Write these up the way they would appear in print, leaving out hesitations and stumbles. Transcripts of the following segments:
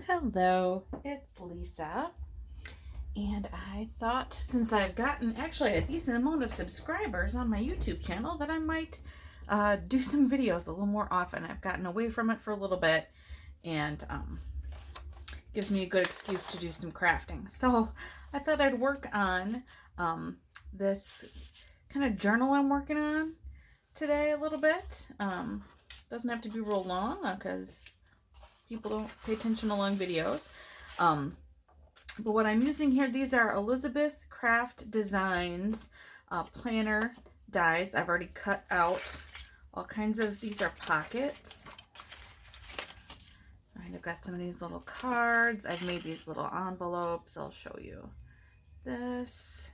Hello, it's Lisa, and I thought since I've gotten actually a decent amount of subscribers on my YouTube channel that I might do some videos a little more often. I've gotten away from it for a little bit, and gives me a good excuse to do some crafting. So I thought I'd work on this kind of journal I'm working on today a little bit. Doesn't have to be real long because people don't pay attention to long videos. But what I'm using here, these are Elizabeth Craft Designs planner dies. I've already cut out all kinds of, these are pockets. All right, I've got some of these little cards. I've made these little envelopes. I'll show you this.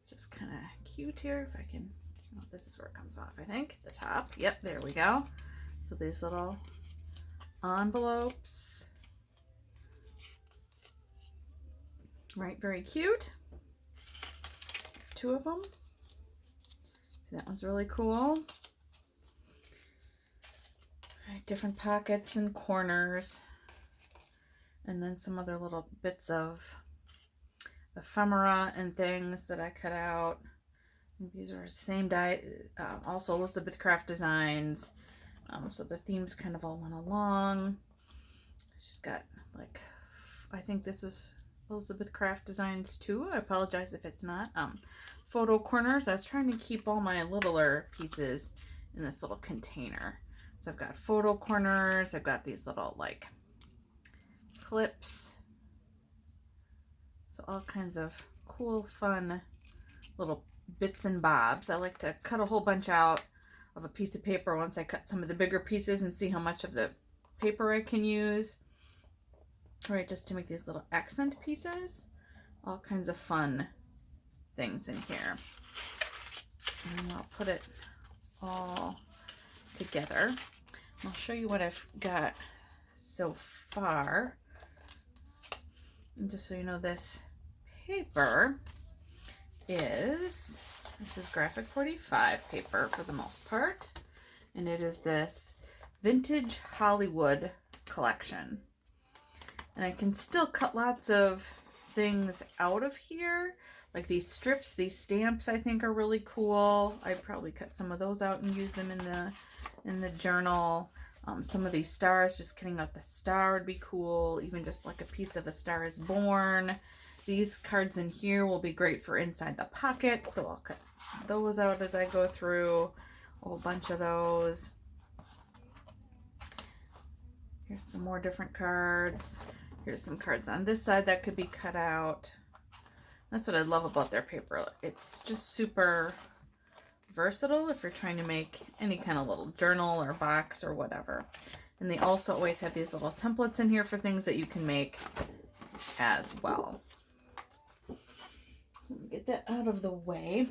Just kind of cute here. If I can, oh, this is where it comes off, I think. The top. Yep, there we go. So these little envelopes. Right, very cute. Two of them. See, that one's really cool. Right, different pockets and corners. And then some other little bits of ephemera and things that I cut out. These are the same die, also Elizabeth Craft Designs. So the themes kind of all went along. She's got like, I think this was Elizabeth Craft Designs too. I apologize if it's not. Photo corners. I was trying to keep all my littler pieces in this little container. So I've got photo corners. I've got these little like clips. So all kinds of cool, fun little bits and bobs. I like to cut a whole bunch out of a piece of paper once I cut some of the bigger pieces and see how much of the paper I can use. All right, just to make these little accent pieces. All kinds of fun things in here. And I'll put it all together. I'll show you what I've got so far. And just so you know, this paper is, this is Graphic 45 paper for the most part. And it is this Vintage Hollywood collection. And I can still cut lots of things out of here. Like these strips, these stamps I think are really cool. I'd probably cut some of those out and use them in the journal. Some of these stars, just cutting out the star would be cool. Even just like a piece of A Star Is Born. These cards in here will be great for inside the pocket. So I'll cut those out as I go through. A whole bunch of those. Here's some more different cards. Here's some cards on this side that could be cut out. That's what I love about their paper. It's just super versatile if you're trying to make any kind of little journal or box or whatever. And they also always have these little templates in here for things that you can make as well. So let me get that out of the way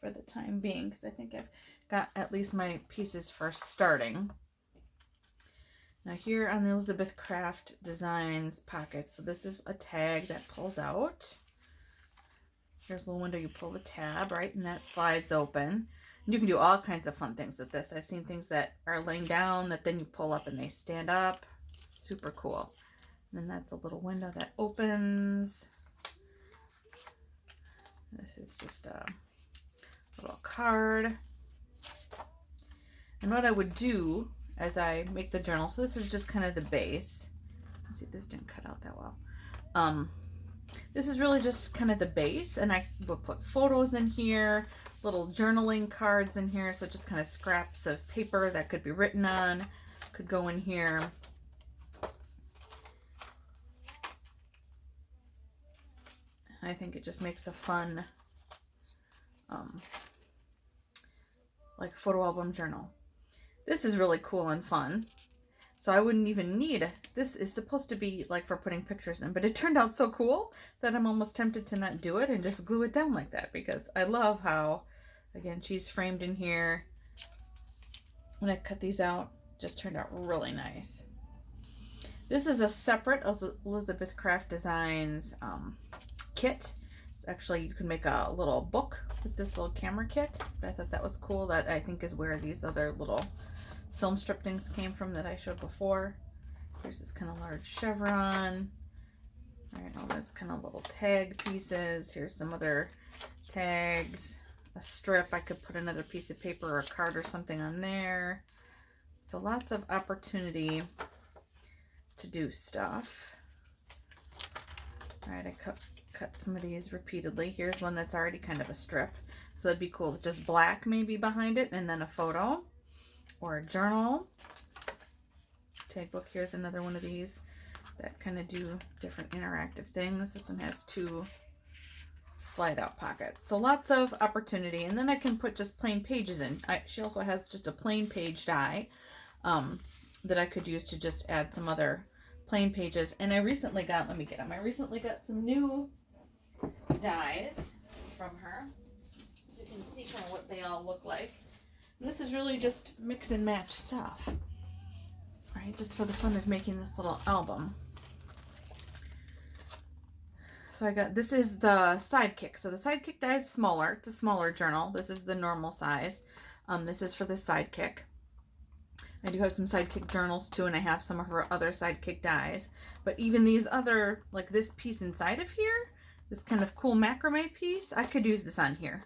for the time being because I think I've got at least my pieces for starting. Now here on the Elizabeth Craft Designs pockets, so this is a tag that pulls out. Here's a little window, you pull the tab, right, and that slides open. And you can do all kinds of fun things with this. I've seen things that are laying down that then you pull up and they stand up. Super cool. And then that's a little window that opens. This is just a little card. And what I would do as I make the journal, so this is just kind of the base. Let's see, this didn't cut out that well. This is really just kind of the base, and I will put photos in here, little journaling cards in here, so just kind of scraps of paper that could be written on, could go in here. I think it just makes a fun, like photo album journal. This is really cool and fun. So I wouldn't even need, this is supposed to be like for putting pictures in, but it turned out so cool that I'm almost tempted to not do it and just glue it down like that because I love how, again, she's framed in here. When I cut these out, just turned out really nice. This is a separate Elizabeth Craft Designs kit. It's actually, you can make a little book with this little camera kit. But I thought that was cool. That I think is where these other little film strip things came from that I showed before. There's this kind of large chevron. All right, all those kind of little tag pieces. Here's some other tags. A strip. I could put another piece of paper or a card or something on there. So lots of opportunity to do stuff. All right, I cut some of these repeatedly. Here's one that's already kind of a strip. So that'd be cool. Just black maybe behind it and then a photo or a journal. Tag book. Here's another one of these that kind of do different interactive things. This one has 2 slide out pockets. So lots of opportunity. And then I can put just plain pages in. She also has just a plain page die that I could use to just add some other plain pages. And I recently got, let me get them. I recently got some new dies from her. So you can see kind of what they all look like. And this is really just mix and match stuff. Right, just for the fun of making this little album. So I got, this is the Sidekick. So the Sidekick die is smaller. It's a smaller journal. This is the normal size. This is for the Sidekick. I do have some Sidekick journals too, and I have some of her other Sidekick dies. But even these other, like this piece inside of here, this kind of cool macrame piece, I could use this on here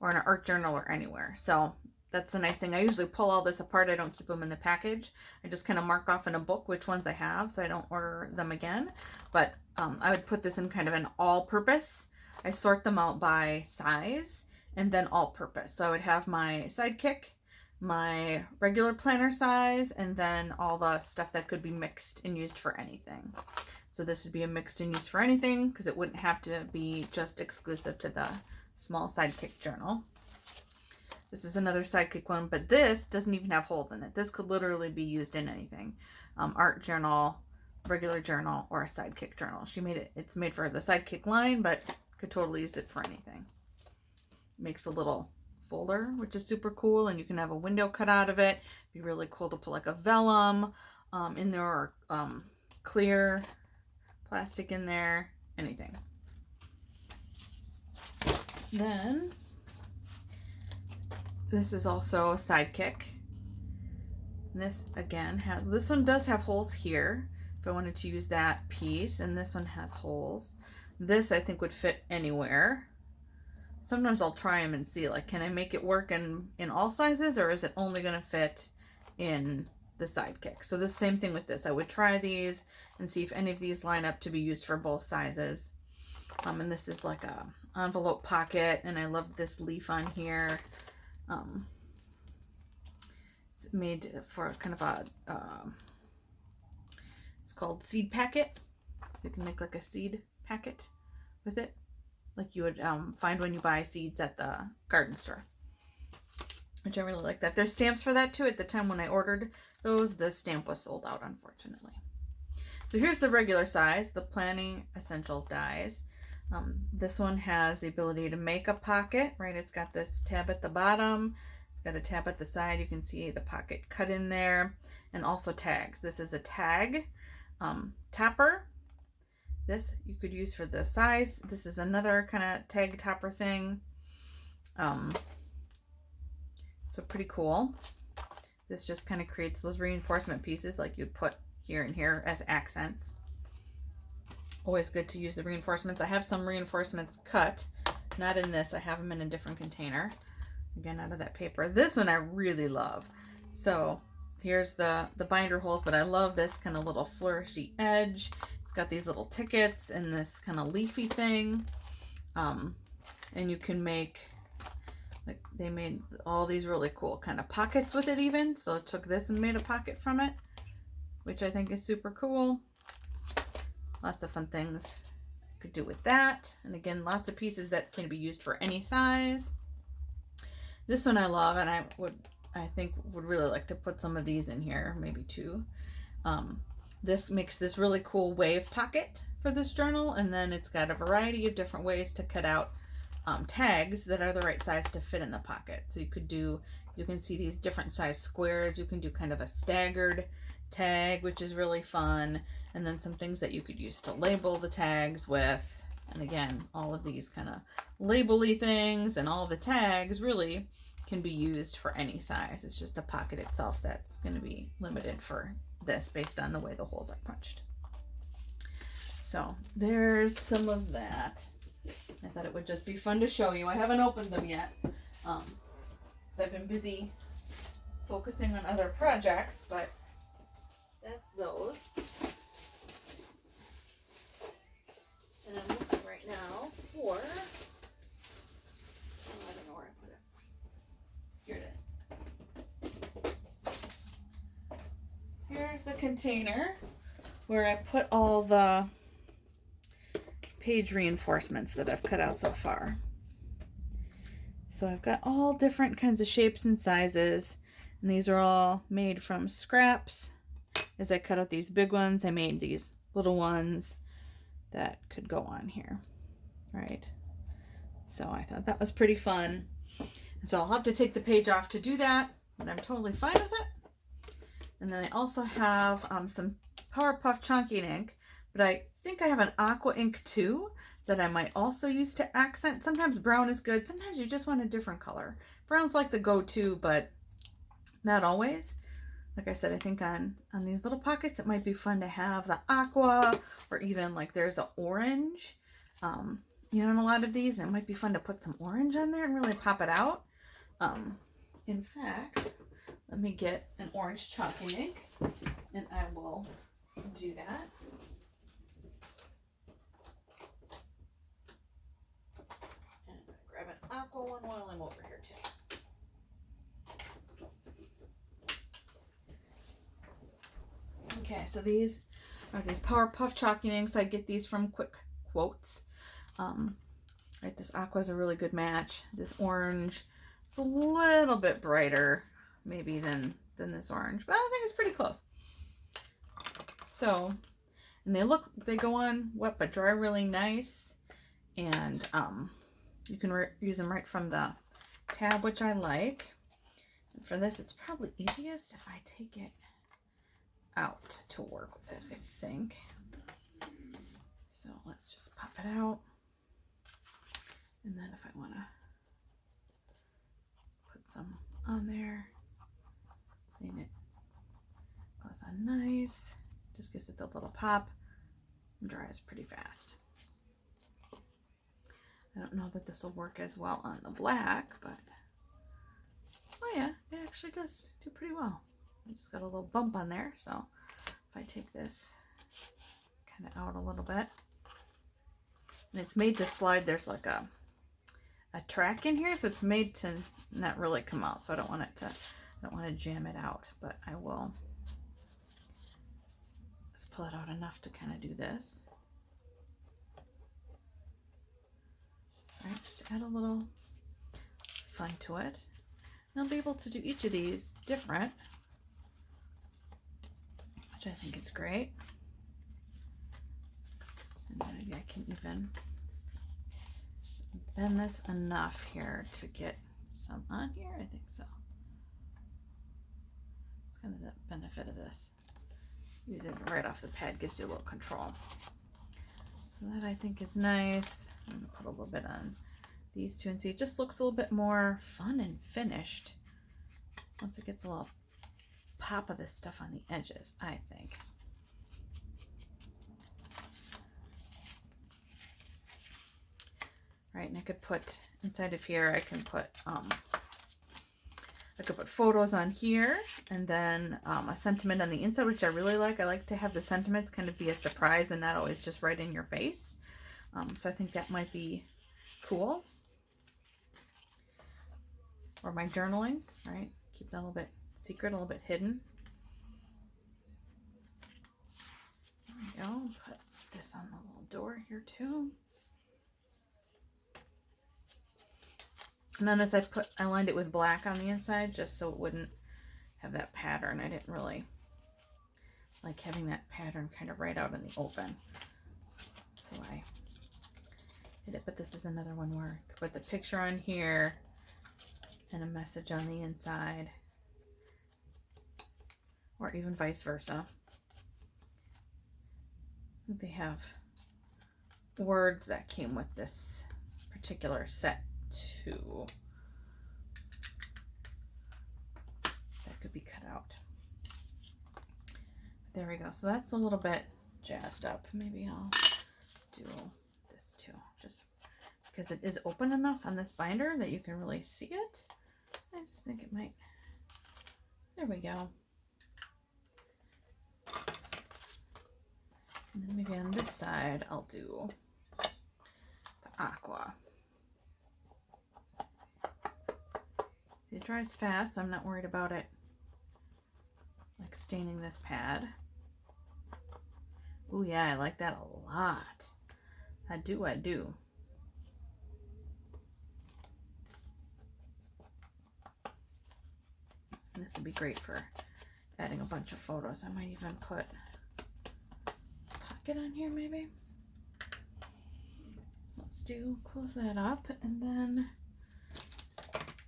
or in an art journal or anywhere. So that's the nice thing. I usually pull all this apart. I don't keep them in the package. I just kind of mark off in a book which ones I have so I don't order them again. But I would put this in kind of an all-purpose. I sort them out by size and then all-purpose. So I would have my Sidekick, my regular planner size, and then all the stuff that could be mixed and used for anything. So this would be a mixed and used for anything because it wouldn't have to be just exclusive to the small Sidekick journal. This is another Sidekick one, but this doesn't even have holes in it. This could literally be used in anything. Art journal, regular journal, or a Sidekick journal. She made it, it's made for the Sidekick line, but could totally use it for anything. Makes a little folder, which is super cool, and you can have a window cut out of it. It'd be really cool to put like a vellum in there or clear plastic in there, anything. Then this is also a Sidekick. And this again has, this one does have holes here if I wanted to use that piece, and this one has holes. This I think would fit anywhere. Sometimes I'll try them and see, like, can I make it work in all sizes, or is it only going to fit in the Sidekick? So the same thing with this. I would try these and see if any of these line up to be used for both sizes. And this is like a envelope pocket, and I love this leaf on here. It's made for kind of a, it's called seed packet. So you can make like a seed packet with it, like you would find when you buy seeds at the garden store, which I really like that. There's stamps for that too. At the time when I ordered those, the stamp was sold out, unfortunately. So here's the regular size, the Planning Essentials dies. This one has the ability to make a pocket, right? It's got this tab at the bottom. It's got a tab at the side. You can see the pocket cut in there, and also tags. This is a tag topper. This you could use for the size. This is another kind of tag topper thing. So pretty cool. This just kind of creates those reinforcement pieces like you'd put here and here as accents. Always good to use the reinforcements. I have some reinforcements cut, not in this. I have them in a different container. Again, out of that paper. This one I really love. So here's the binder holes, but I love this kind of little flourishy edge. It's got these little tickets and this kind of leafy thing. And you can make, like, they made all these really cool kind of pockets with it even. So I took this and made a pocket from it, which I think is super cool. Lots of fun things you could do with that. And again, lots of pieces that can be used for any size. This one I love, and I think would really like to put some of these in here, maybe 2. This makes this really cool wave pocket for this journal, and then it's got a variety of different ways to cut out tags that are the right size to fit in the pocket. So you could do, you can see these different size squares. You can do kind of a staggered tag, which is really fun, and then some things that you could use to label the tags with. And again, all of these kind of label-y things and all the tags really can be used for any size. It's just the pocket itself that's going to be limited for this based on the way the holes are punched. So there's some of that. I thought it would just be fun to show you. I haven't opened them yet. 'Cause I've been busy focusing on other projects, but that's those. And I'm looking right now for, oh, I don't know where I put it. Here it is. Here's the container where I put all the page reinforcements that I've cut out so far. So I've got all different kinds of shapes and sizes, and these are all made from scraps. As I cut out these big ones, I made these little ones that could go on here, right? So I thought that was pretty fun. So I'll have to take the page off to do that, but I'm totally fine with it. And then I also have some Powerpuff Chunky ink, but I think I have an aqua ink too that I might also use to accent. Sometimes brown is good. Sometimes you just want a different color. Brown's like the go-to, but not always. Like I said, I think on these little pockets, it might be fun to have the aqua, or even like there's an orange, you know, in a lot of these, and it might be fun to put some orange on there and really pop it out. In fact, let me get an orange chalky ink, and I will do that. And I'm going to grab an aqua one while I'm over here too. Okay, so these are these Powerpuff Chalky inks. I get these from Quick Quotes. Right, this aqua is a really good match. This orange, it's a little bit brighter maybe than this orange, but I think it's pretty close. So, and they go on wet but dry really nice, and you can use them right from the tab, which I like. And for this, it's probably easiest if I take it out to work with it, I think. So let's just pop it out. And then if I want to put some on there, seeing it goes on nice, just gives it the little pop, and dries pretty fast. I don't know that this will work as well on the black, but oh yeah, it actually does do pretty well. I just got a little bump on there, so if I take this kind of out a little bit, and it's made to slide, there's like a track in here, so it's made to not really come out, so I don't want to jam it out, but I will just pull it out enough to kind of do this. All right, just add a little fun to it. And I'll be able to do each of these different, which I think is great. And then maybe I can even bend this enough here to get some on here. I think so. It's kind of the benefit of this. Using it right off the pad gives you a little control. So that I think is nice. I'm going to put a little bit on these two and see. It just looks a little bit more fun and finished once it gets a little pop of this stuff on the edges, I think. Right, and I could put inside of here, I could put photos on here, and then a sentiment on the inside, which I really like. I like to have the sentiments kind of be a surprise and not always just right in your face. So I think that might be cool. Or my journaling, right? Keep that a little bit secret, a little bit hidden. There we go. Put this on the little door here too. And on this, I lined it with black on the inside just so it wouldn't have that pattern. I didn't really like having that pattern kind of right out in the open. So I did it, but this is another one where I put the picture on here and a message on the inside, or even vice versa. I think they have words that came with this particular set too that could be cut out. there we go. So that's a little bit jazzed up. Maybe I'll do this too, just because it is open enough on this binder that you can really see it. I just think it might, there we go. And then maybe on this side, I'll do the aqua. It dries fast, so I'm not worried about it like staining this pad. Oh yeah, I like that a lot. I do. And this would be great for adding a bunch of photos. I might even put a pocket on here maybe. Let's close that up, and then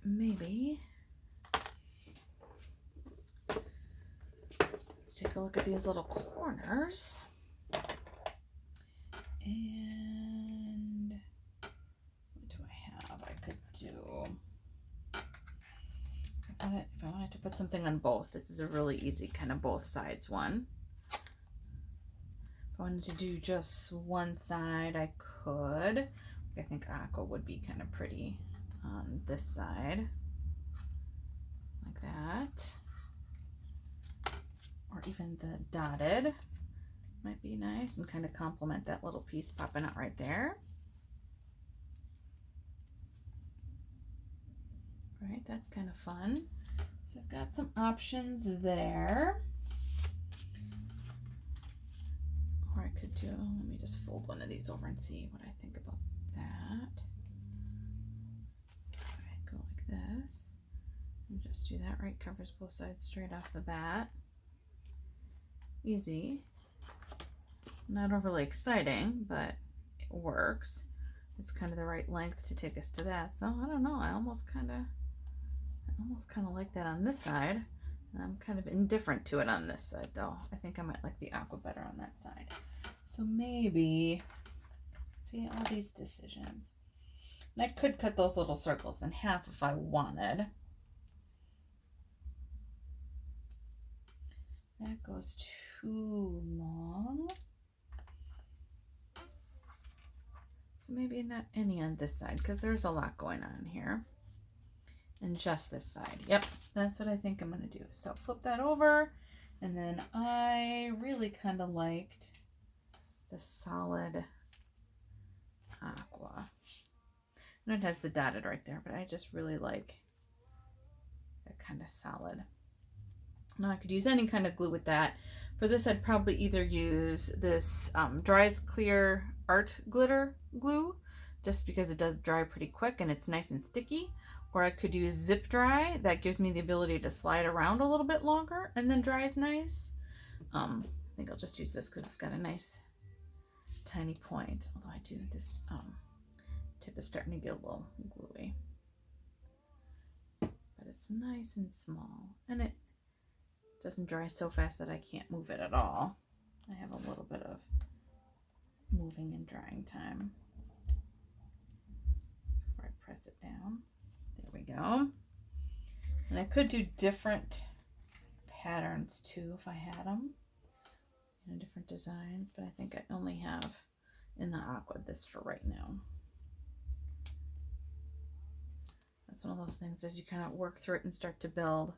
maybe let's take a look at these little corners. And what do I have? I could do, if I wanted to put something on both, this is a really easy kind of both sides one. If I wanted to do just one side, I could. I think aqua would be kind of pretty on this side, like that. Or even the dotted might be nice and kind of complement that little piece popping out right there. Right, that's kind of fun. So I've got some options there. Or I could do, let me just fold one of these over and see what I think about that. All right, go like this. And just do that, right? Covers both sides straight off the bat. Easy. Not overly exciting, but it works. It's kind of the right length to take us to that. So I don't know, I almost kind of like that on this side. And I'm kind of indifferent to it on this side though. I think I might like the aqua better on that side. So maybe, see all these decisions. And I could cut those little circles in half if I wanted. That goes too long. So maybe not any on this side because there's a lot going on here. And just this side. Yep, that's what I think I'm going to do. So flip that over. And then I really kind of liked the solid aqua. And it has the dotted right there, but I just really like that kind of solid. Now I could use any kind of glue with that. For this, I'd probably either use this Dries Clear Art Glitter glue, just because it does dry pretty quick and it's nice and sticky. Or I could use Zip Dry. That gives me the ability to slide around a little bit longer and then dries nice. I think I'll just use this because it's got a nice tiny point. Although I do, this tip is starting to get a little gluey. But it's nice and small. And it doesn't dry so fast that I can't move it at all. I have a little bit of moving and drying time before I press it down. There we go. And I could do different patterns too if I had them. You know, different designs, but I think I only have in the aqua this for right now. That's one of those things as you kind of work through it and start to build.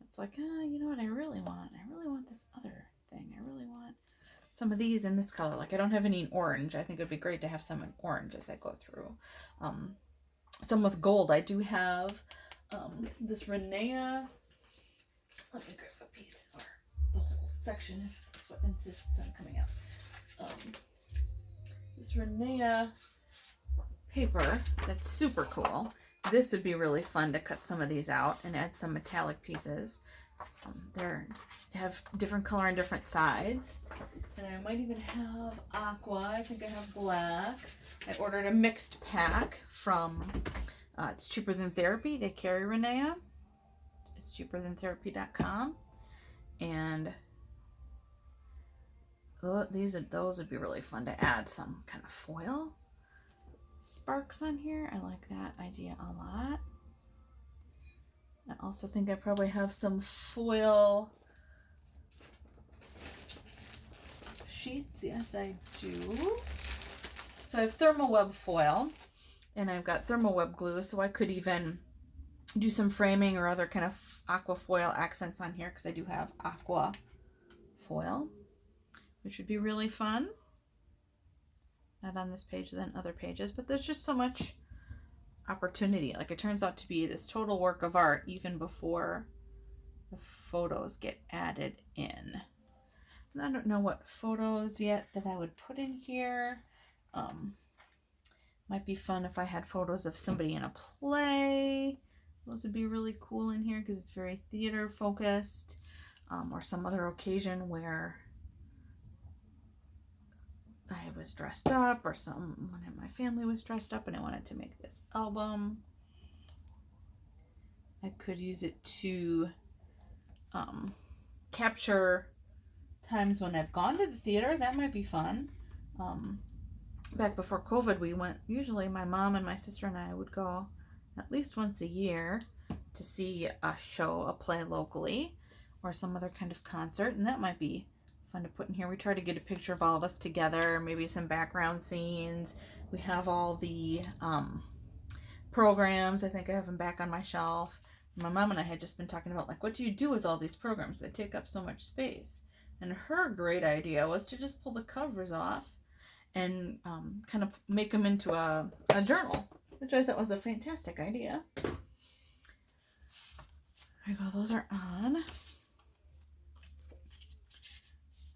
It's like, you know what I really want? I really want this other thing. I really want some of these in this color. Like I don't have any in orange. I think it would be great to have some in orange as I go through. Some with gold. I do have this Rinea. Let me grab a piece or the whole section if that's what insists on coming out. This Rinea paper that's super cool. This would be really fun to cut some of these out and add some metallic pieces. They have different color on different sides. And I might even have aqua. I think I have black. I ordered a mixed pack from It's Cheaper Than Therapy. They carry Rinea. It's cheaperthantherapy.com. And those would be really fun to add some kind of foil sparks on here. I like that idea a lot. I also think I probably have some foil sheets. Yes, I do. So I have thermal web foil, and I've got thermal web glue, so I could even do some framing or other kind of aqua foil accents on here, because I do have aqua foil, which would be really fun. Not on this page than other pages, but there's just so much opportunity. Like, it turns out to be this total work of art even before the photos get added in. And I don't know what photos yet that I would put in here. Might be fun if I had photos of somebody in a play. Those would be really cool in here because it's very theater focused. Or some other occasion where I was dressed up, or someone in my family was dressed up and I wanted to make this album. I could use it to capture times when I've gone to the theater. That might be fun. Back before COVID, we went, usually my mom and my sister and I would go at least once a year to see a show, a play locally, or some other kind of concert, and that might be fun to put in here. We try to get a picture of all of us together, maybe some background scenes. We have all the programs. I think I have them back on my shelf. My mom and I had just been talking about, like, what do you do with all these programs that take up so much space? And her great idea was to just pull the covers off and kind of make them into a journal, which I thought was a fantastic idea. There you go, those are on.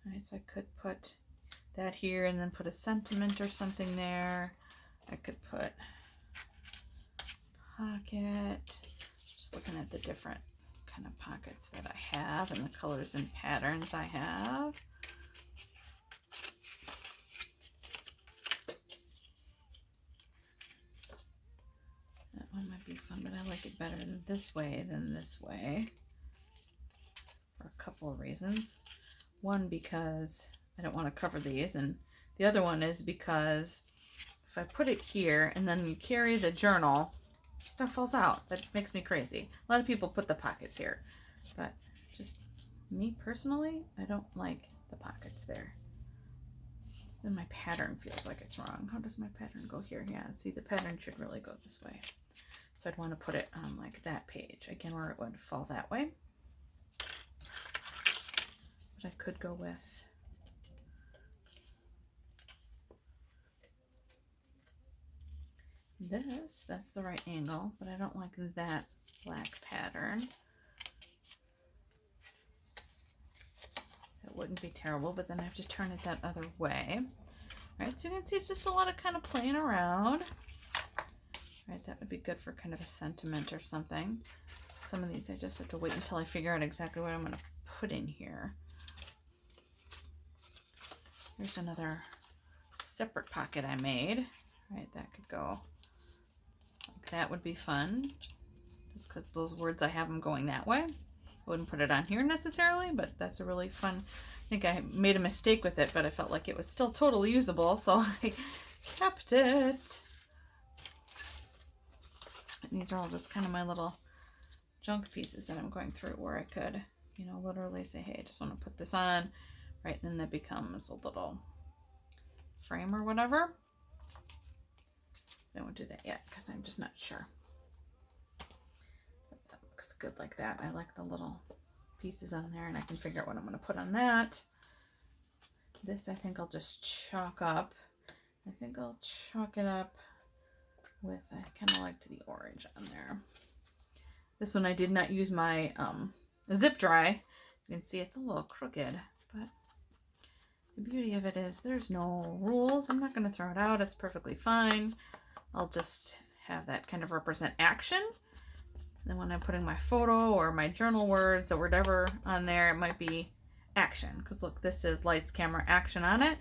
All right, so I could put that here and then put a sentiment or something there. I could put pocket. Just looking at the different kind of pockets that I have and the colors and patterns I have. That one might be fun, but I like it better this way than this way for a couple of reasons. One, because I don't want to cover these, and the other one is because if I put it here and then you carry the journal, stuff falls out. That makes me crazy. A lot of people put the pockets here, but just me personally, I don't like the pockets there. Then my pattern feels like it's wrong. How does my pattern go here? Yeah, see, the pattern should really go this way. So I'd want to put it on like that page, again, where it would fall that way. But I could go with this. That's the right angle, but I don't like that black pattern. That wouldn't be terrible, but then I have to turn it that other way. All right, so you can see it's just a lot of kind of playing around. All right, that would be good for kind of a sentiment or something. Some of these I just have to wait until I figure out exactly what I'm going to put in here. Here's another separate pocket I made. All right, that could go like that. Would be fun, just because those words I have them going that way. I wouldn't put it on here necessarily, but that's a really fun. I think I made a mistake with it, but I felt like it was still totally usable, so I kept it. And these are all just kind of my little junk pieces that I'm going through, where I could, you know, literally say, hey, I just want to put this on, right? And then that becomes a little frame or whatever. I won't do that yet because I'm just not sure. But that looks good like that. I like the little pieces on there, and I can figure out what I'm going to put on that. This I think I'll just chalk up. I think I'll chalk it up with, I kind of liked the orange on there. This one I did not use my zip dry. You can see it's a little crooked, but the beauty of it is there's no rules. I'm not going to throw it out. It's perfectly fine. I'll just have that kind of represent action. And then when I'm putting my photo or my journal words or whatever on there, it might be action. Because look, this is lights, camera, action on it.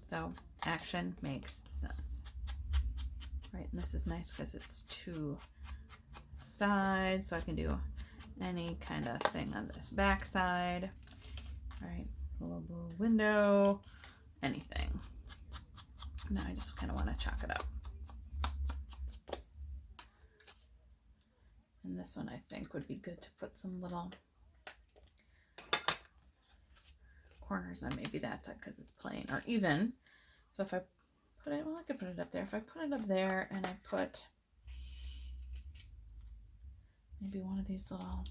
So action makes sense. Right, and this is nice because it's two sides, so I can do any kind of thing on this back side. All right, a little blue window, anything. Now I just kind of want to chalk it up. And this one I think would be good to put some little corners on maybe that side because it's plain, or even, so if I put it, well, I could put it up there. If I put it up there and I put maybe one of these little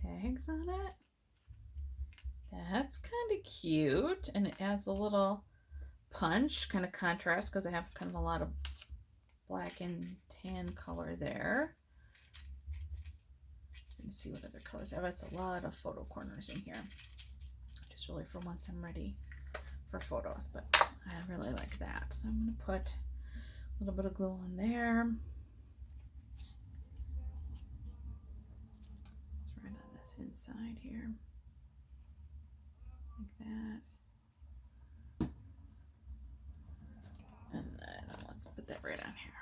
tags on it, that's kind of cute, and it adds a little punch, kind of contrast, because I have kind of a lot of black and tan color there. Let's see what other colors I have. It's a lot of photo corners in here, just really for once I'm ready for photos, but I really like that. So I'm going to put a little bit of glue on there. Just right on this inside here, like that. And then let's put that right on here.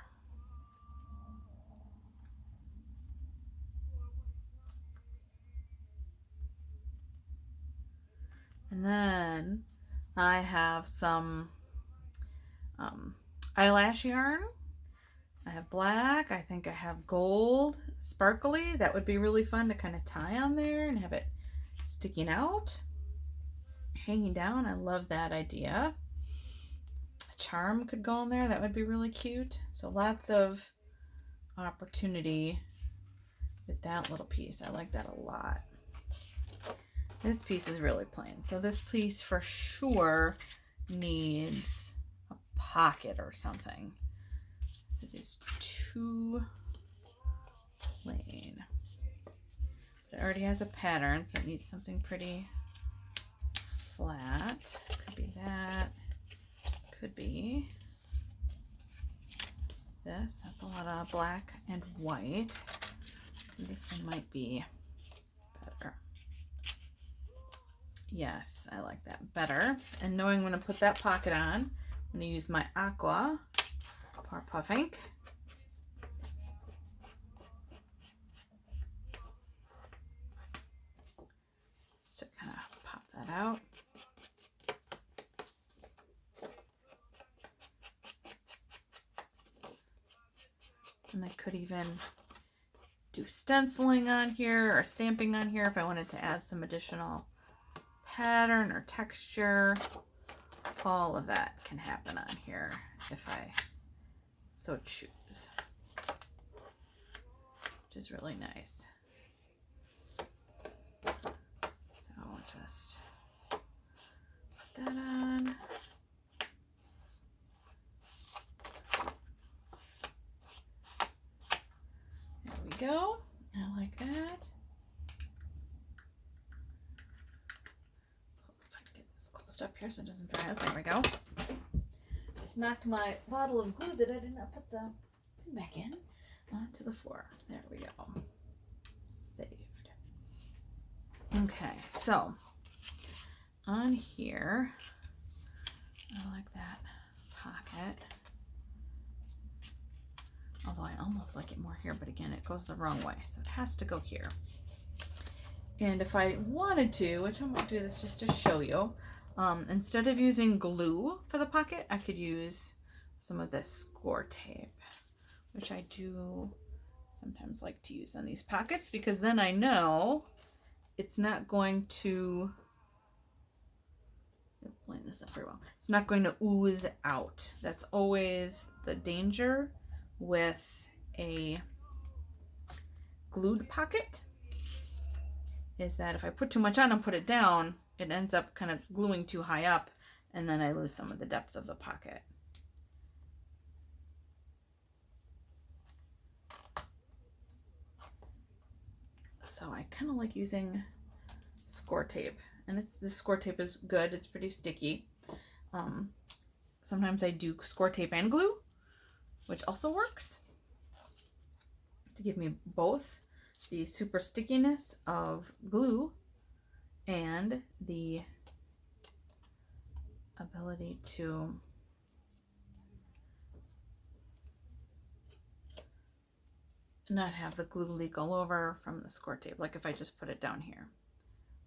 And then I have some eyelash yarn. I have black. I think I have gold, sparkly. That would be really fun to kind of tie on there and have it sticking out, hanging down. I love that idea. A charm could go in there. That would be really cute. So lots of opportunity with that little piece. I like that a lot. This piece is really plain. So this piece for sure needs a pocket or something. It is too plain. But it already has a pattern, so it needs something pretty flat. Could be that. Could be this. That's a lot of black and white. This one might be better. Yes, I like that better. And knowing when to put that pocket on, I'm going to use my Aqua Par Puff ink. Just to kind of pop that out. And I could even do stenciling on here or stamping on here if I wanted to add some additional pattern or texture. All of that can happen on here if I so choose, which is really nice. So I'll just put that on. There we go. I like that. If I can get this closed up here so it doesn't dry out. There we go. Just knocked my bottle of glue that I did not put the pin back in onto the floor. There we go. Saved. Okay, so on here, I like that pocket. Although I almost like it more here, but again, it goes the wrong way, so it has to go here. And if I wanted to, which I'm going to do this just to show you, instead of using glue for the pocket, I could use some of this score tape, which I do sometimes like to use on these pockets, because then I know it's not going to, line this up very well, it's not going to ooze out. That's always the danger with a glued pocket, is that if I put too much on and put it down, it ends up kind of gluing too high up, and then I lose some of the depth of the pocket. So I kind of like using score tape, and this score tape is good. It's pretty sticky. Sometimes I do score tape and glue, which also works to give me both the super stickiness of glue and the ability to not have the glue leak all over from the score tape. Like if I just put it down here,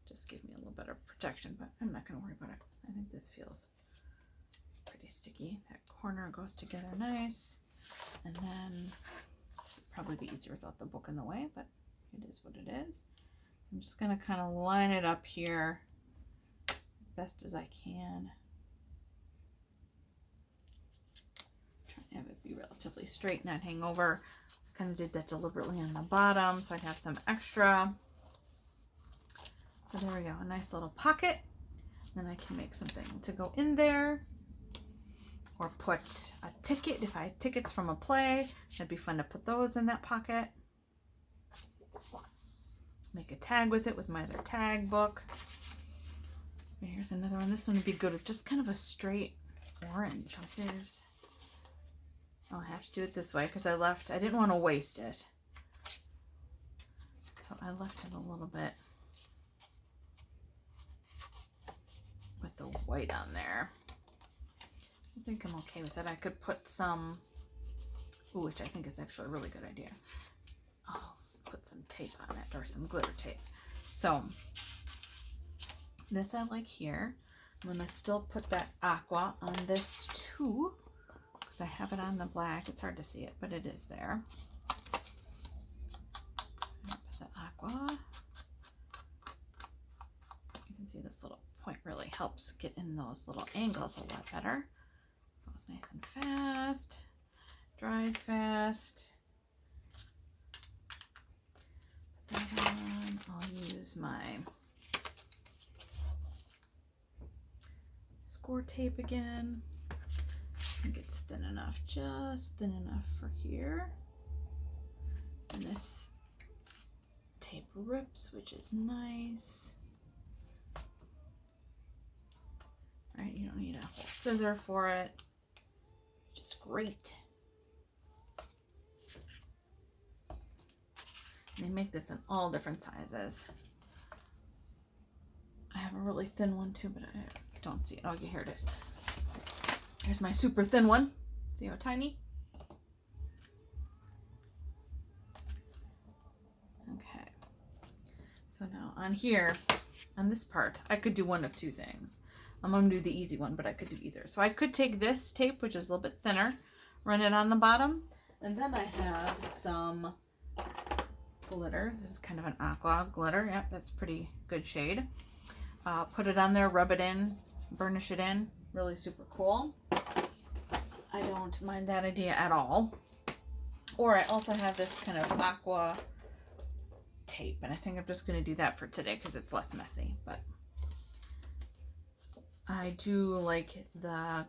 just give me a little bit of protection, but I'm not going to worry about it. I think this feels pretty sticky. That corner goes together nice. And then this would probably be easier without the book in the way, but it is what it is. I'm just going to kind of line it up here best as I can. Trying to have it be relatively straight, not hang over. I kind of did that deliberately on the bottom so I'd have some extra. So there we go, a nice little pocket. Then I can make something to go in there, or put a ticket. If I had tickets from a play, that'd be fun to put those in that pocket. Make a tag with it with my other tag book. Here's another one. This one would be good with just kind of a straight orange. I'll have to do it this way because I didn't want to waste it. So I left it a little bit with the white on there. I think I'm okay with it. I could put some, which I think is actually a really good idea. I'll put some tape on it, or some glitter tape. So this I like here. I'm gonna still put that aqua on this too, because I have it on the black. It's hard to see it, but it is there. Put the aqua. You can see this little point really helps get in those little angles a lot better. Goes nice and fast, dries fast. Put that on. I'll use my score tape again. I think it's thin enough, just thin enough for here. And this tape rips, which is nice. Right, you don't need a whole scissor for it, which is great. They make this in all different sizes. I have a really thin one too, but I don't see it. Oh, yeah, here it is. Here's my super thin one. See how tiny? Okay. So now on here, on this part, I could do one of two things. I'm going to do the easy one, but I could do either. So I could take this tape, which is a little bit thinner, run it on the bottom, and then I have some glitter. This is kind of an aqua glitter. Yep, that's pretty good shade. Put it on there, rub it in, burnish it in. Really super cool. I don't mind that idea at all. Or I also have this kind of aqua tape, and I think I'm just going to do that for today because it's less messy. But I do like the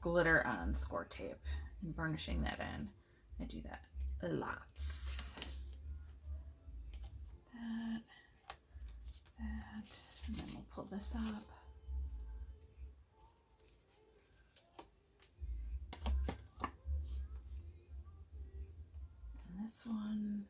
glitter on score tape and burnishing that in. I do that lots. That, and then we'll pull this up. And this one.